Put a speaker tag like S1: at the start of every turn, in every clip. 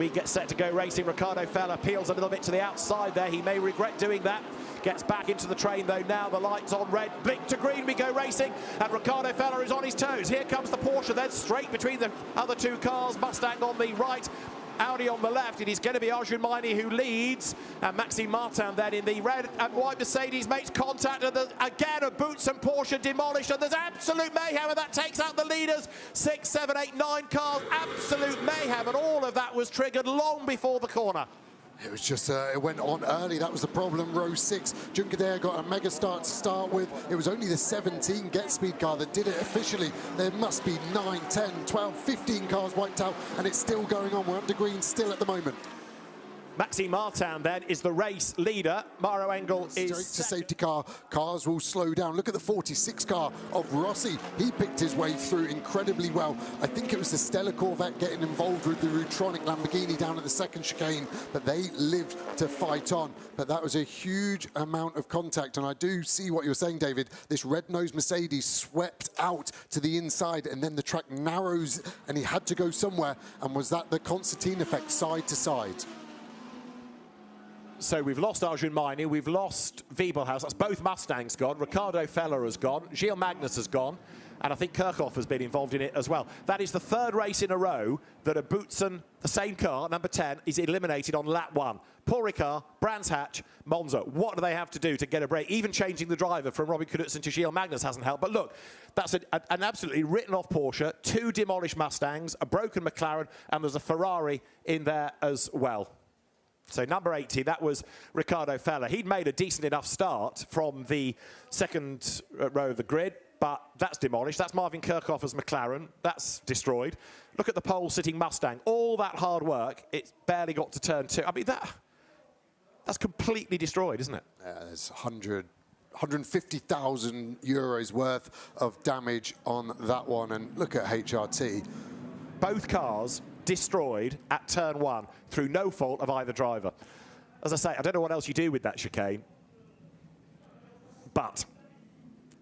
S1: He gets set to go racing. Ricardo Feller peels a little bit to the outside there. He may regret doing that. Gets back into the train though now. The lights on red. Blink to green we go racing. And Ricardo Feller is on his toes. Here comes the Porsche then straight between the other two cars. Mustang on the right. Audi on the left. It is going to be Arjun Maini who leads, and Maxime Martin then in the red and white Mercedes makes contact, and again a Boots and Porsche demolished, and there's absolute mayhem, and that takes out the leaders. 6, 7, 8, 9 cars, absolute mayhem, and all of that was triggered long before the corner.
S2: It was just, it went on early. That was the problem. Row 6, Juncker got a mega start to start with. It was only the 17 Get Speed car that did it officially. There must be 9, 10, 12, 15 cars wiped out, and it's still going on. We're under green still at the moment.
S1: Maxime Martin then is the race leader. Maro Engel is
S2: straight to safety car. Cars will slow down. Look at the 46 car of Rossi. He picked his way through incredibly well. I think it was the Stella Corvette getting involved with the Rutronic Lamborghini down at the second chicane, but they lived to fight on. But that was a huge amount of contact, and I do see what you're saying, David. This red-nosed Mercedes swept out to the inside, and then the track narrows, and he had to go somewhere. And was that the Constantine effect, side to side?
S1: So we've lost Arjun Maini, we've lost Wiebelhaus, that's both Mustangs gone, Ricardo Feller has gone, Gilles Magnus has gone, and I think Kirchhoff has been involved in it as well. That is the third race in a row that a Boutsen, the same car, number 10, is eliminated on lap 1. Paul Ricard, Brands Hatch, Monza. What do they have to do to get a break? Even changing the driver from Robbie Knudsen to Gilles Magnus hasn't helped. But look, that's an absolutely written-off Porsche, 2 demolished Mustangs, a broken McLaren, and there's a Ferrari in there as well. So number 80, that was Ricardo Feller. He'd made a decent enough start from the second row of the grid, but that's demolished. That's Marvin Kirchhoff's McLaren. That's destroyed. Look at the pole-sitting Mustang. All that hard work, it's barely got to turn 2. I mean, that's completely destroyed, isn't it?
S2: There's 150,000 euros worth of damage on that one. And look at HRT.
S1: Both cars destroyed at turn 1 through no fault of either driver. As I say, I don't know what else you do with that chicane, but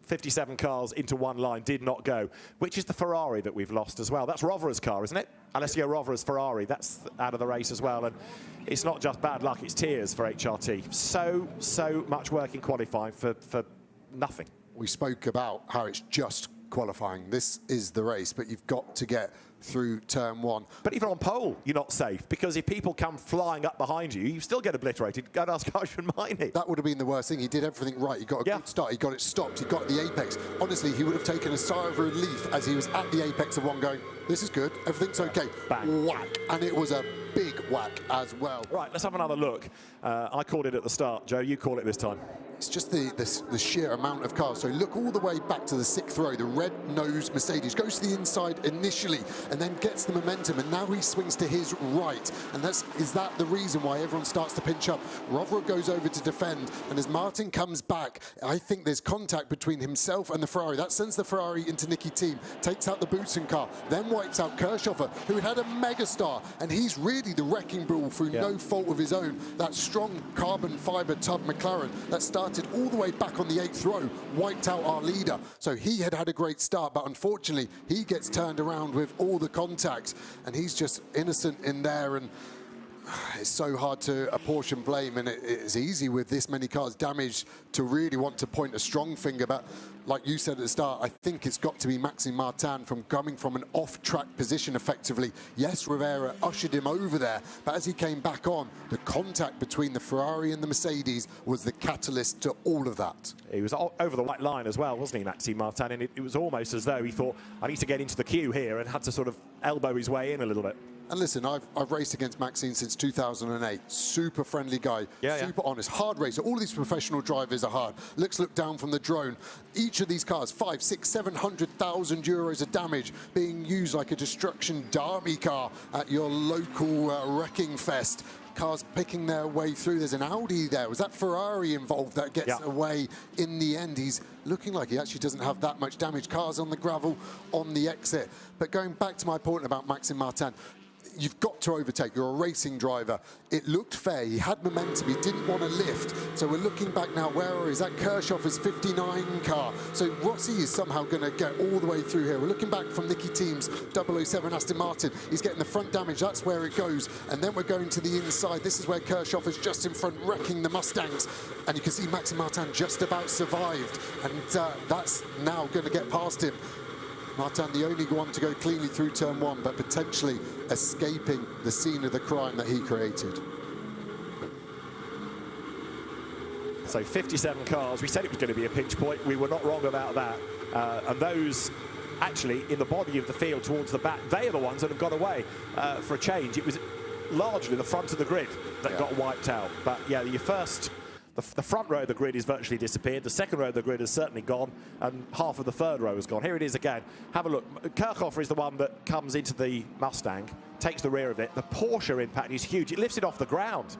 S1: 57 cars into one line did not go, which is the Ferrari that we've lost as well. That's Rovera's car, isn't it? Alessio Rovera's Ferrari, that's out of the race as well, and it's not just bad luck, it's tears for HRT. So much work in qualifying for nothing.
S2: We spoke about how it's just qualifying. This is the race, but you've got to get through turn 1.
S1: But even on pole, you're not safe, because if people come flying up behind you, you still get obliterated. Go and ask Arjun Maini.
S2: That would have been the worst thing. He did everything right. He got a good start. He got it stopped. He got the apex. Honestly, he would have taken a sigh of relief as he was at the apex of one going, this is good, everything's okay.
S1: Bang.
S2: Whack. And it was a big whack as well.
S1: Right, let's have another look. I called it at the start. Joe, you call it this time.
S2: It's just the sheer amount of cars. So look all the way back to the 6th row. The red-nosed Mercedes goes to the inside initially and then gets the momentum, and now he swings to his right. And is that the reason why everyone starts to pinch up? Rovera goes over to defend, and as Martin comes back, I think there's contact between himself and the Ferrari. That sends the Ferrari into Nicky Team, takes out the Boutsen car, then wipes out Kirchhoff, who had a mega star, and he's really the wrecking ball through no fault of his own. That strong carbon fibre tub McLaren that started all the way back on the 8th row, wiped out our leader. So he had a great start, but unfortunately he gets turned around with all the contact, and he's just innocent in there. And it's so hard to apportion blame, and it's easy with this many cars damaged to really want to point a strong finger. But like you said at the start, I think it's got to be Maxime Martin from coming from an off-track position effectively. Yes, Rivera ushered him over there, but as he came back on, the contact between the Ferrari and the Mercedes was the catalyst to all of that.
S1: He was over the white line as well, wasn't he, Maxime Martin? And it was almost as though he thought, I need to get into the queue here, and had to sort of elbow his way in a little bit.
S2: And listen, I've raced against Maxime since 2008. Super friendly guy, super honest, hard racer. All of these professional drivers are hard. Let's look down from the drone. Each of these cars, 500, 600, 700,000 euros of damage being used like a destruction derby car at your local wrecking fest. Cars picking their way through. There's an Audi there. Was that Ferrari involved that gets away in the end? He's looking like he actually doesn't have that much damage. Cars on the gravel on the exit. But going back to my point about Maxime Martin, you've got to overtake. You're a racing driver. It looked fair. He had momentum. He didn't want to lift. So we're looking back now. Where is that? Kirchhoffer's 59 car. So Rossi is somehow going to get all the way through here. We're looking back from Nicky Team's 007 Aston Martin. He's getting the front damage. That's where it goes. And then we're going to the inside. This is where Kirchhoffer's just in front, wrecking the Mustangs. And you can see Maxime Martin just about survived. And that's now going to get past him. Martin, the only one to go cleanly through turn one, but potentially escaping the scene of the crime that he created.
S1: So 57 cars. We said it was going to be a pinch point. We were not wrong about that. And those actually in the body of the field towards the back, they are the ones that have got away for a change. It was largely the front of the grid that got wiped out. But yeah, your first... The front row of the grid is virtually disappeared. The second row of the grid has certainly gone, and half of the third row has gone. Here it is again. Have a look. Kirchhoffer is the one that comes into the Mustang, takes the rear of it. The Porsche impact is huge. It lifts it off the ground.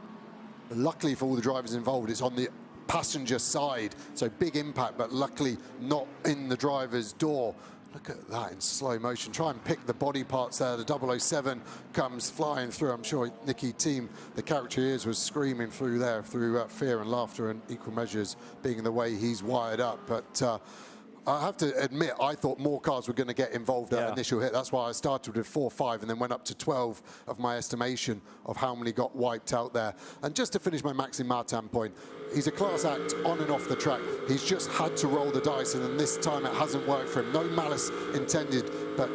S2: Luckily for all the drivers involved, it's on the passenger side, so big impact, but luckily not in the driver's door. Look at that in slow motion. Try and pick the body parts there. The 007 comes flying through. I'm sure Nicky Team, the character he is, was screaming through there through fear and laughter and equal measures being the way he's wired up. But I have to admit, I thought more cars were going to get involved at initial hit. That's why I started with 4, 5 and then went up to 12 of my estimation of how many got wiped out there. And just to finish my Maxime Martin point, he's a class act on and off the track. He's just had to roll the dice, and then this time it hasn't worked for him. No malice intended, but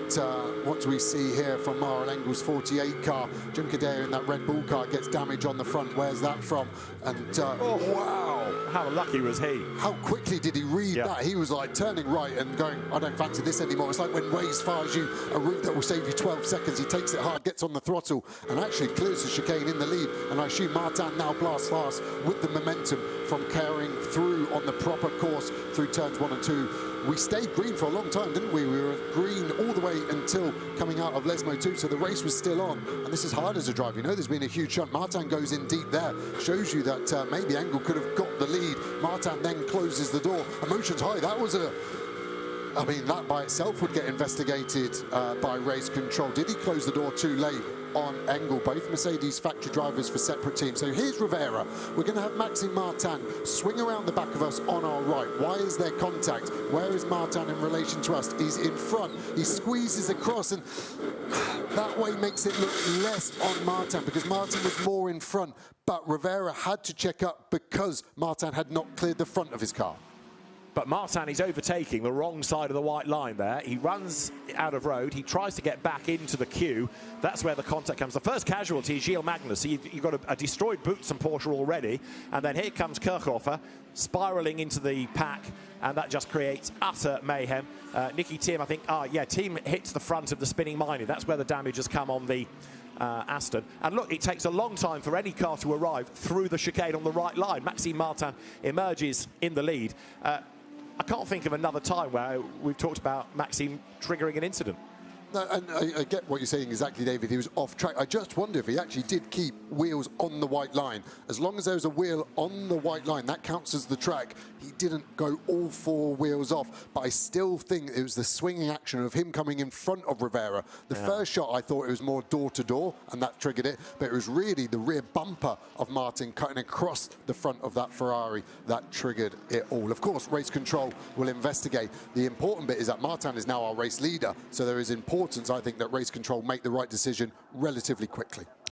S2: what do we see here from Mara Engel's 48 car? Jim Kadea in that Red Bull car gets damage on the front. Where's that from? And wow!
S1: How lucky was he?
S2: How quickly did he read that? He was like turning right and going, I don't fancy this anymore. It's like when Waze fires you a route that will save you 12 seconds. He takes it hard, gets on the throttle, and actually clears the chicane in the lead. And I assume Martin now blasts fast with the momentum from carrying through on the proper course through turns 1 and 2. We stayed green for a long time, didn't we? We were green all the way until coming out of Lesmo 2, so the race was still on. And this is hard as a driver. You know there's been a huge shunt. Martin goes in deep there. Shows you that maybe Engel could have got the lead. Martin then closes the door. Emotions high. That was I mean, that by itself would get investigated by race control. Did he close the door too late on Engel? Both Mercedes factory drivers for separate teams. So here's Rivera. We're going to have Maxime Martin swing around the back of us on our right. Why is there contact? Where is Martin in relation to us? He's in front. He squeezes across, and that way makes it look less on Martin because Martin was more in front. But Rivera had to check up because Martin had not cleared the front of his car.
S1: But Martin is overtaking the wrong side of the white line there. He runs out of road. He tries to get back into the queue. That's where the contact comes. The first casualty is Gilles Magnus. So you've got a destroyed Boutsen Porsche already. And then here comes Kirchhoffer, spiralling into the pack. And that just creates utter mayhem. Nicky Team, I think, Team hits the front of the spinning mining. That's where the damage has come on the Aston. And look, it takes a long time for any car to arrive through the chicane on the right line. Maxime Martin emerges in the lead. I can't think of another time where we've talked about Maxime triggering an incident.
S2: No, and I get what you're saying exactly, David. He was off track. I just wonder if he actually did keep wheels on the white line. As long as there's a wheel on the white line, that counts as the track. He didn't go all 4 wheels off, but I still think it was the swinging action of him coming in front of Rivera. The first shot, I thought it was more door-to-door, and that triggered it, but it was really the rear bumper of Martin cutting across the front of that Ferrari that triggered it all. Of course, race control will investigate. The important bit is that Martin is now our race leader, so there is importance, I think, that race control make the right decision relatively quickly.